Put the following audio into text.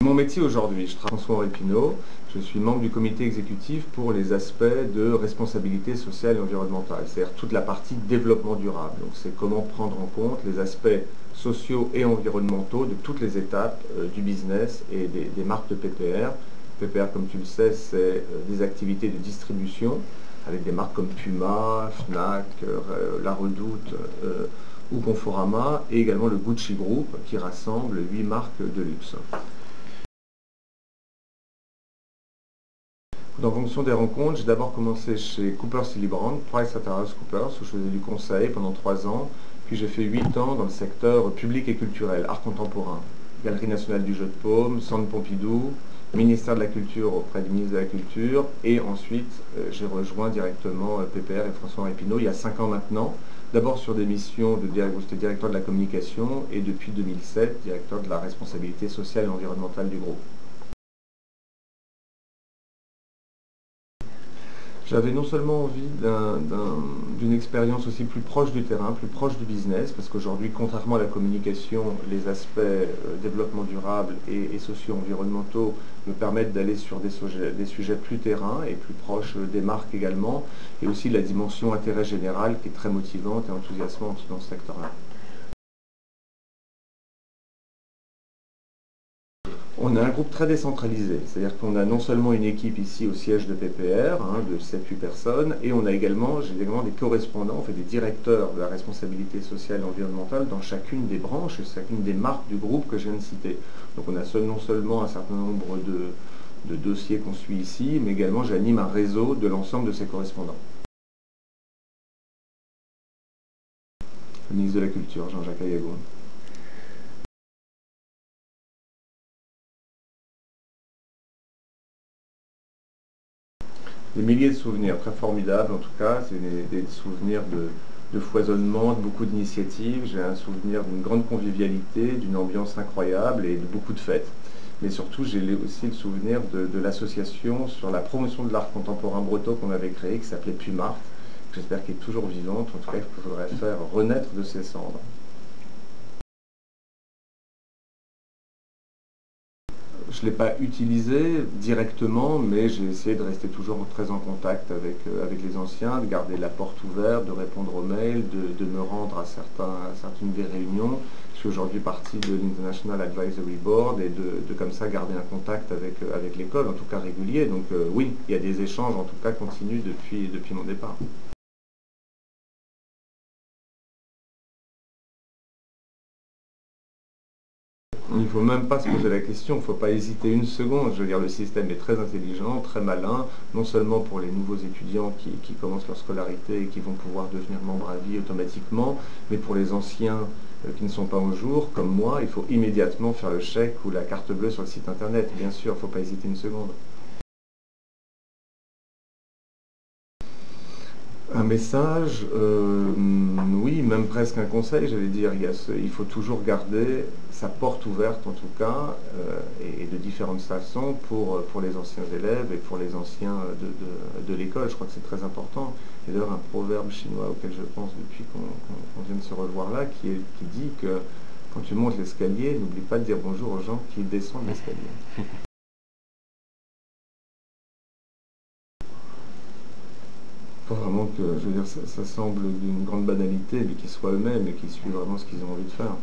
Mon métier aujourd'hui, je travaille François Pinault, je suis membre du comité exécutif pour les aspects de responsabilité sociale et environnementale, c'est-à-dire toute la partie développement durable. Donc c'est comment prendre en compte les aspects sociaux et environnementaux de toutes les étapes du business et des marques de PPR. PPR, comme tu le sais, c'est des activités de distribution avec des marques comme Puma, Fnac, La Redoute ou Conforama, et également le Gucci Group qui rassemble 8 marques de luxe. En fonction des rencontres, j'ai d'abord commencé chez Cooper Silibrand, PricewaterhouseCoopers, où je faisais du conseil pendant 3 ans. Puis j'ai fait 8 ans dans le secteur public et culturel, art contemporain. Galerie nationale du jeu de paume, Centre Pompidou, ministère de la Culture auprès du ministre de la Culture. Et ensuite, j'ai rejoint directement PPR et François Pinault il y a 5 ans maintenant. D'abord sur des missions où j'étais directeur de la communication et depuis 2007, directeur de la responsabilité sociale et environnementale du groupe. J'avais non seulement envie d'une expérience aussi plus proche du terrain, plus proche du business, parce qu'aujourd'hui, contrairement à la communication, les aspects développement durable et socio-environnementaux me permettent d'aller sur des sujets plus terrain et plus proches des marques également, et aussi la dimension intérêt général qui est très motivante et enthousiasmante dans ce secteur-là. On a un groupe très décentralisé, c'est-à-dire qu'on a non seulement une équipe ici au siège de PPR, de 7-8 personnes, et on a également, j'ai également des correspondants, des directeurs de la responsabilité sociale et environnementale dans chacune des branches et chacune des marques du groupe que je viens de citer. Donc on a non seulement un certain nombre de dossiers qu'on suit ici, mais également j'anime un réseau de l'ensemble de ces correspondants. Le ministre de la Culture, Jean-Jacques Aillagon. Des milliers de souvenirs très formidables en tout cas, c'est des souvenirs de foisonnement, de beaucoup d'initiatives. J'ai un souvenir d'une grande convivialité, d'une ambiance incroyable et de beaucoup de fêtes. Mais surtout, j'ai aussi le souvenir de l'association sur la promotion de l'art contemporain breton qu'on avait créé, qui s'appelait Pumart. J'espère qu'elle est toujours vivante, en tout cas qu'il faudrait faire renaître de ses cendres. Je ne l'ai pas utilisé directement, mais j'ai essayé de rester toujours très en contact avec les anciens, de garder la porte ouverte, de répondre aux mails, de me rendre à certaines des réunions. Je suis aujourd'hui partie de l'International Advisory Board et de comme ça garder un contact avec l'école, en tout cas régulier. Donc oui, il y a des échanges en tout cas continus depuis mon départ. Il ne faut même pas se poser la question, il ne faut pas hésiter une seconde. Je veux dire, le système est très intelligent, très malin, non seulement pour les nouveaux étudiants qui commencent leur scolarité et qui vont pouvoir devenir membres à vie automatiquement, mais pour les anciens qui ne sont pas au jour, comme moi, il faut immédiatement faire le chèque ou la carte bleue sur le site internet. Bien sûr, il ne faut pas hésiter une seconde. Un message, oui, même presque un conseil, j'allais dire. Il faut toujours garder sa porte ouverte, en tout cas, et de différentes façons pour les anciens élèves et pour les anciens de l'école. Je crois que c'est très important. Il y a d'ailleurs un proverbe chinois auquel je pense depuis qu'on vient de se revoir là, qui dit que quand tu montes l'escalier, n'oublie pas de dire bonjour aux gens qui descendent l'escalier. Pas vraiment que, je veux dire, ça semble d'une grande banalité, mais qu'ils soient eux-mêmes et qu'ils suivent vraiment ce qu'ils ont envie de faire.